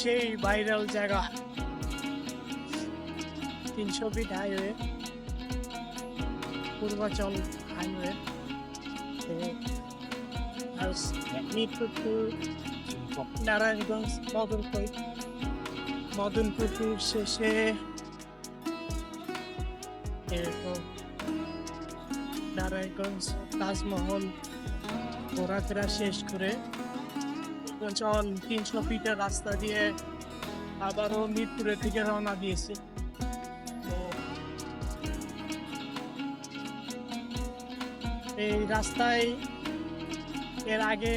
সেই ভাইরাল জায়গা 300 feet highway, Purbachal highway. Mirpur, Narayanganj, Madanpur শেষে এরকম নারায়ণগঞ্জ, তাজমহল ঘোরাফেরা শেষ করে পূর্বাচল 300 ফিটের রাস্তা দিয়ে আবারও মিরপুরের দিকে রওনা দিয়েছি। তো এই রাস্তায় এর আগে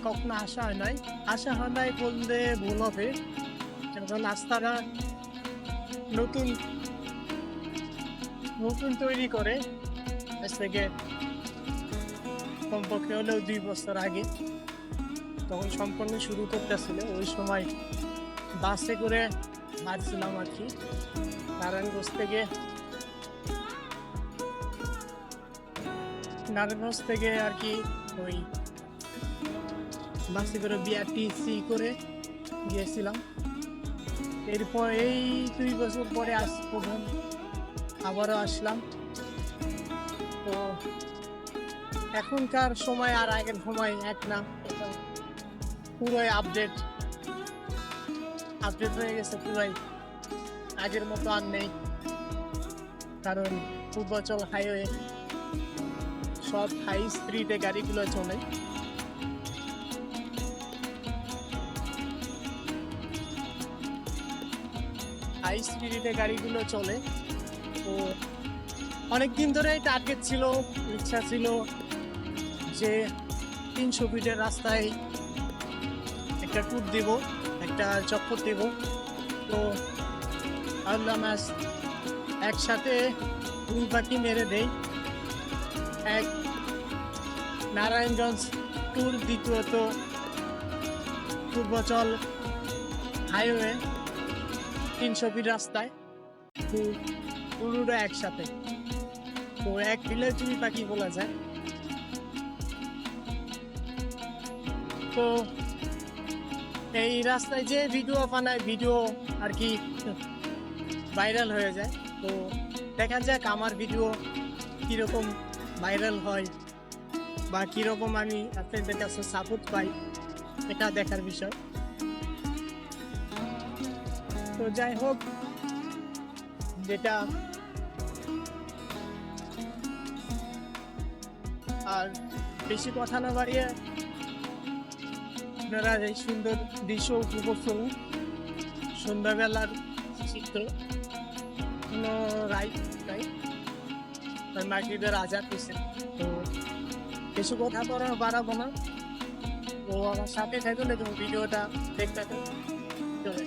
কখনো আসা হয় নাই বললে ভুল হবে, কারণ রাস্তাটা নতুন নতুন তৈরি করে আজ থেকে কমপক্ষে হলেও 2 বছর আগে, তখন সম্পূর্ণ শুরু করতেছিল। ওই সময় বাসে করে আসছিলাম আর কি, নারায়ণগঞ্জ থেকে আর কি ওই বাসে করে বিআরটিসি করে গিয়েছিলাম। এরপর এই 2 বছর পরে আবারও আসলাম। তো এখনকার সময় আর আগের সময় এক না, পুরোই আপডেট হয়ে গেছে, পুরাই আগের মতো আর নেই। কারণ পূর্বাচল হাইওয়ে সব হাই স্পিডে গাড়িগুলো চলে। হাই স্পিডে গাড়িগুলো চলে। তো অনেকদিন ধরে টার্গেট ছিল, ইচ্ছা ছিল যে 300 ফিটের রাস্তায় একটা ট্যুর দিব, একটা চক্কর দিব। তো ভাবলাম একসাথে 2 পাখি মেরে দেই, এক নারায়ণগঞ্জ ট্যুর, দ্বিতীয়ত পূর্বাচল হাইওয়ে 300 ফিট রাস্তায়, পুরোটা একসাথে। তো এক দিলে 2 পাখি বলা যায়। তো এই রাস্তায় যে ভিডিও বানায়, ভিডিও আর কি ভাইরাল হয়ে যায়। তো দেখা যাক আমার ভিডিও কীরকম ভাইরাল হয় বা কীরকম আমি আপনাদের কাছে সাপোর্ট পাই, এটা দেখার বিষয়। তো যাই হোক, যেটা আর বেশি কথা না বাড়িয়ে আপনারা এই সুন্দর দৃশ্য উপভোগ করুন। সন্ধ্যাবেলার চিত্র, কোনো রাইড নাই, মাগরিবের আজান দিছে। তো বেশি কথা বাড়াবো না। তো আমার সাথে থাকলে তুমি ভিডিওটা দেখতে চলে।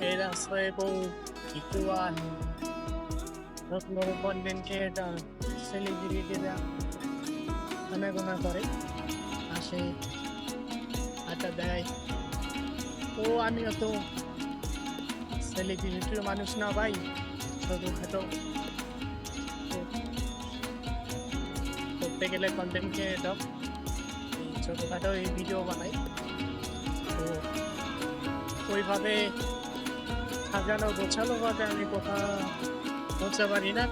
এই রাস্তায় বহু ইউটিউবার, নতুন কন্টেন্ট ক্রিয়েটর, সেলিব্রিটিরা আনাগোনা করে, আসে, আড্ডা দেয়। তো আমিও তো সেলিব্রিটির মানুষ না ভাই, ছোটোখাটো করতে গেলে কন্টেন্ট ক্রিয়েটর, ছোটোখাটো এই ভিডিও বানাই। তো ওইভাবে সাজানো গোছানো ভাবে আমি কথা বলতে পারি না,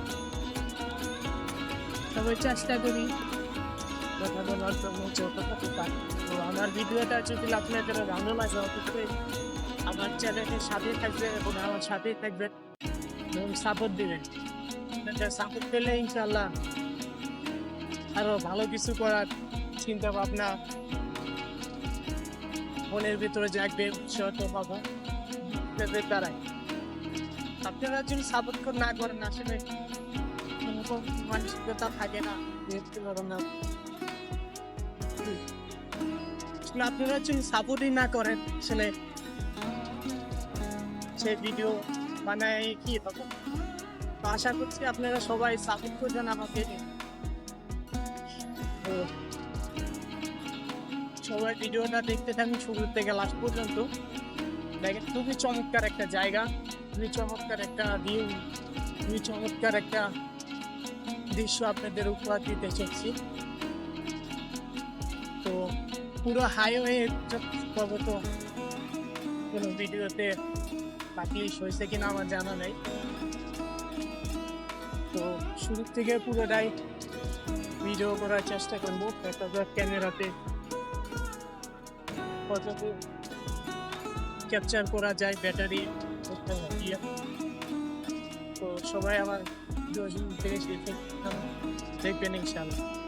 তবে চেষ্টা করি কথা বলার জন্য যতটুকু পারি। তো আমার ভিডিওটা যদি আপনাদের ভালো লাগে, অবশ্যই আমার চ্যানেলের সাথে থাকবে এবং আমার সাথেই থাকবেন এবং সাপোর্ট দিবেন। সাপোর্ট পেলে ইনশাল্লাহ আরো ভালো কিছু করার চিন্তা ভাবনা মনের ভিতরে জাগবে, উৎসাহ পাবো দ্বারাই। আপনারা যদি সাপোর্ট না করেন, আসলে মানসিকতা থাকে না, আসলে আপনারা যদি সাপোর্টই না করেন আসলে সে ভিডিও বানায় কি হবে। তো আশা করছি আপনারা সবাই সাপোর্ট করবেন আমাকে। তো সবাই ভিডিওটা দেখতে থাকুন শুরু থেকে লাস্ট পর্যন্ত। দেখেন খুবই চমৎকার একটা জায়গা, খুবই চমৎকার একটা ভিউ, খুবই চমৎকার একটা দৃশ্য আপনাদের উপহার দিতে চাইছি। তো পুরো হাইওয়ে সম্ভবত কোনো ভিডিওতে পাবলিশ হয়েছে কিনা আমার জানা নেই। তো শুরু থেকে পুরোটাই ভিডিও করার চেষ্টা করবো একটা ক্যামেরাতে কতটুকু ক্যাপচার করা যায় ব্যাটারি দিয়ে। তো সবাই আমার ভিডিও দেখবেন ইনশাআল্লাহ।